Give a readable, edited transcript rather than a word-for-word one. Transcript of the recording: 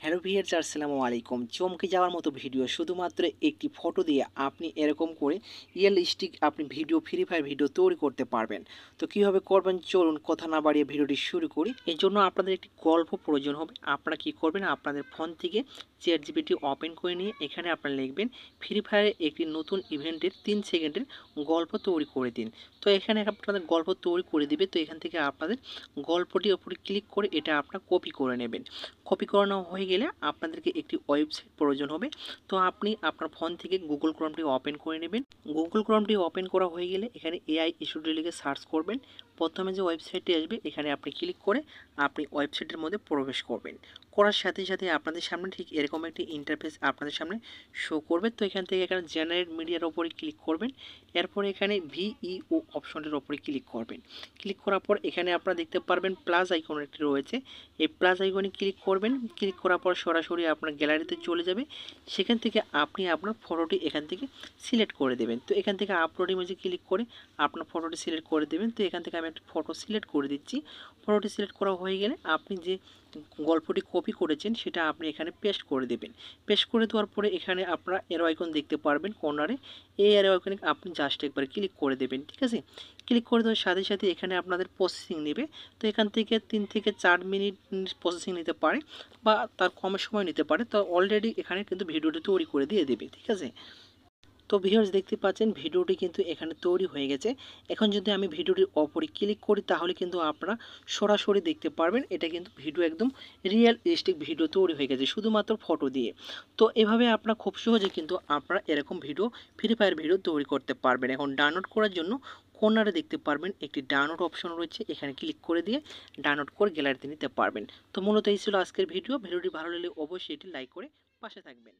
Hello viewers, আসসালামু আলাইকুম। চমকে যাওয়ার মতো ভিডিও, শুধুমাত্র একটি ফটো দিয়ে আপনি এরকম করে রিয়েলিস্টিক আপনি ফ্রি ফায়ার ভিডিও তৈরি করতে পারবেন। তো কীভাবে করবেন চলুন কথা না বাড়িয়ে ভিডিওটি শুরু করি। এর জন্য আপনাদের একটি গল্প প্রয়োজন হবে। আপনারা কি করবেন, আপনাদের ফোন থেকে চ্যাটজিপিটি ওপেন করে নিয়ে এখানে আপনারা লিখবেন ফ্রি ফায়ারে একটি নতুন ইভেন্টের 3 সেকেন্ডের গল্প তৈরি করে দিন। তো এখানে আপনাদের গল্প তৈরি করে দিবে। তো এখান থেকে আপনাদের গল্পটির উপরে ক্লিক করে এটা আপনারা কপি করে নেবেন। কপি করানো হয়ে গেলে আপনাদেরকে একটি ওয়েবসাইট প্রয়োজন হবে। তো আপনি আপনার ফোন থেকে গুগল ক্রোমটি ওপেন করে নেবেন। গুগল ক্রোমটি ওপেন করা হয়ে গেলে এখানে এআই স্টুডিও লিখে সার্চ করবেন। প্রথমে যে ওয়েবসাইটটি আসবে এখানে আপনি ক্লিক করে আপনি ওয়েবসাইটের মধ্যে প্রবেশ করবেন। করার সাথে সাথে আপনাদের সামনে ঠিক এরকম একটি ইন্টারফেস আপনাদের সামনে শো করবে। তো এখান থেকে এখানে জেনারেট মিডিয়ার ওপরে ক্লিক করবেন। এরপরে এখানে ভিইও অপশনটির ওপরে ক্লিক করবেন। ক্লিক করার পর এখানে আপনারা দেখতে পারবেন প্লাস আইকন একটি রয়েছে। এই প্লাস আইকনে ক্লিক করবেন। ক্লিক করার পর সরাসরি আপনার গ্যালারিতে চলে যাবে। সেখান থেকে আপনি আপনার ফটোটি এখান থেকে সিলেক্ট করে দেবেন। তো এখান থেকে আপলোড ইমেজে ক্লিক করে আপনার ফটোটি সিলেক্ট করে দেবেন। তো এখান থেকে আমি একটা ফটো সিলেক্ট করে দিচ্ছি। ফটোটি সিলেক্ট করা হয়ে গেলে আপনি যে গল্পটি কপি করেছেন সেটা আপনি এখানে পেস্ট করে দেবেন। পেস্ট করে দেওয়ার পরে এখানে আপনারা এরো আইকন দেখতে পারবেন কর্নারে। এই এরো আইকনে আপনি জাস্ট একবার ক্লিক করে দেবেন, ঠিক আছে। ক্লিক করে দেওয়ার সাথে সাথে এখানে আপনাদের প্রসেসিং নেবে। তো এখান থেকে 3 থেকে 4 মিনিট প্রসেসিং নিতে পারে বা তার কম সময় নিতে পারে। তো অলরেডি এখানে কিন্তু ভিডিওটি তৈরি করে দিয়ে দেবে, ঠিক আছে। তো ভিউয়ার্স দেখতে পাচ্ছেন ভিডিওটি কিন্তু এখানে তৈরি হয়ে গেছে। এখন যদি আমি ভিডিওটির ওপরে ক্লিক করি তাহলে কিন্তু আপনারা সরাসরি দেখতে পারবেন এটা কিন্তু ভিডিও একদম রিয়েলিস্টিক ভিডিও তৈরি হয়ে গেছে শুধুমাত্র ফটো দিয়ে। তো এভাবে আপনারা খুব সহজে কিন্তু আপনারা এরকম ভিডিও ফ্রি ফায়ার ভিডিও তৈরি করতে পারবেন। এখন ডাউনলোড করার জন্য কর্নারে দেখতে পারবেন একটি ডাউনলোড অপশন রয়েছে, এখানে ক্লিক করে দিয়ে ডাউনলোড করে গ্যালারিতে নিতে পারবেন। তো মূলত এই ছিল আজকের ভিডিওটি ভালো লাগলে অবশ্যই এটি লাইক করে পাশে থাকবেন।